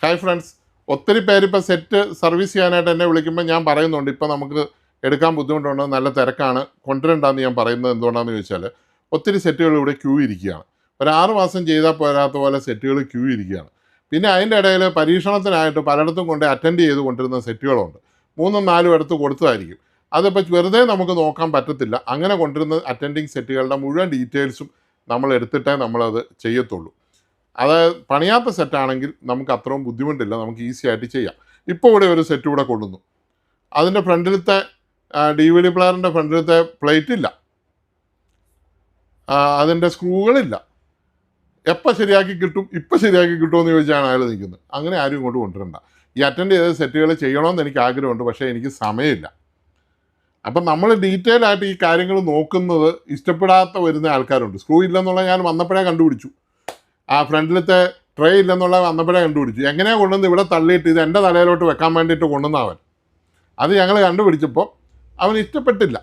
Hi friends, ഒത്തിരി പേരിപ്പോൾ set service ചെയ്യാനായിട്ട് എന്നെ വിളിക്കുമ്പോൾ ഞാൻ പറയുന്നുണ്ട് ഇപ്പോൾ നമുക്ക് എടുക്കാൻ ബുദ്ധിമുട്ടുണ്ട്, നല്ല തിരക്കാണ്, കൊണ്ടുവരണ്ടെന്ന് ഞാൻ പറയുന്നത് എന്തുകൊണ്ടാണെന്ന് ചോദിച്ചാൽ ഒത്തിരി സെറ്റുകൾ ഇവിടെ ക്യൂ ഇരിക്കുകയാണ്. ഒരു 6 മാസം ചെയ്താൽ പോരാത്ത പോലെ സെറ്റുകൾ ക്യൂ ഇരിക്കുകയാണ്. പിന്നെ അതിൻ്റെ ഇടയിൽ പരീക്ഷണത്തിനായിട്ട് പലയിടത്തും കൊണ്ട് അറ്റൻഡ് ചെയ്ത് കൊണ്ടിരുന്ന സെറ്റുകളുണ്ട്. 3ഉം 4ഉം എടുത്ത് കൊടുത്തതായിരിക്കും. അതിപ്പോൾ വെറുതെ നമുക്ക് നോക്കാൻ പറ്റത്തില്ല. അങ്ങനെ കൊണ്ടിരുന്ന അറ്റൻഡിങ് സെറ്റുകളുടെ മുഴുവൻ ഡീറ്റെയിൽസും നമ്മൾ എടുത്തിട്ടേ നമ്മളത് ചെയ്യത്തുള്ളൂ. അത് പണിയാത്ത സെറ്റാണെങ്കിൽ നമുക്ക് അത്രയും ബുദ്ധിമുട്ടില്ല, നമുക്ക് ഈസി ആയിട്ട് ചെയ്യാം. ഇപ്പോൾ ഇവിടെ ഒരു സെറ്റ് ഇവിടെ കൊള്ളുന്നു. അതിൻ്റെ ഫ്രണ്ടിലത്തെ DVD പ്ലെയറിൻ്റെ ഫ്രണ്ടിലത്തെ പ്ലേറ്റ് ഇല്ല, അതിൻ്റെ സ്ക്രൂകളില്ല. എപ്പോൾ ശരിയാക്കി കിട്ടും, ഇപ്പം ശരിയാക്കി കിട്ടുമെന്ന് ചോദിച്ചാണ് അയാൾ നിൽക്കുന്നത്. അങ്ങനെ ആരും ഇങ്ങോട്ട് കൊണ്ടുവരണ്ട. ഈ അറ്റൻഡ് ചെയ്ത സെറ്റുകൾ ചെയ്യണമെന്ന് എനിക്ക് ആഗ്രഹമുണ്ട്, പക്ഷേ എനിക്ക് സമയമില്ല. അപ്പം നമ്മൾ ഡീറ്റെയിൽ ആയിട്ട് ഈ കാര്യങ്ങൾ നോക്കുന്നത് ഇഷ്ടപ്പെടാത്ത വരുന്ന ആൾക്കാരുണ്ട്. സ്ക്രൂ ഇല്ലെന്നുള്ള ഞാൻ വന്നപ്പോഴേ കണ്ടുപിടിച്ചു. ആ ഫ്രണ്ടിലത്തെ ട്രേ ഇല്ലെന്നുള്ള വന്നപ്പോഴേ കണ്ടുപിടിച്ചു. എങ്ങനെയാണ് കൊണ്ടുവന്ന് ഇവിടെ തള്ളിയിട്ട് ഇത് എൻ്റെ തലയിലോട്ട് വെക്കാൻ വേണ്ടിയിട്ട് കൊണ്ടുവന്ന അവൻ. അത് ഞങ്ങൾ കണ്ടുപിടിച്ചപ്പോൾ അവന് ഇഷ്ടപ്പെട്ടില്ല.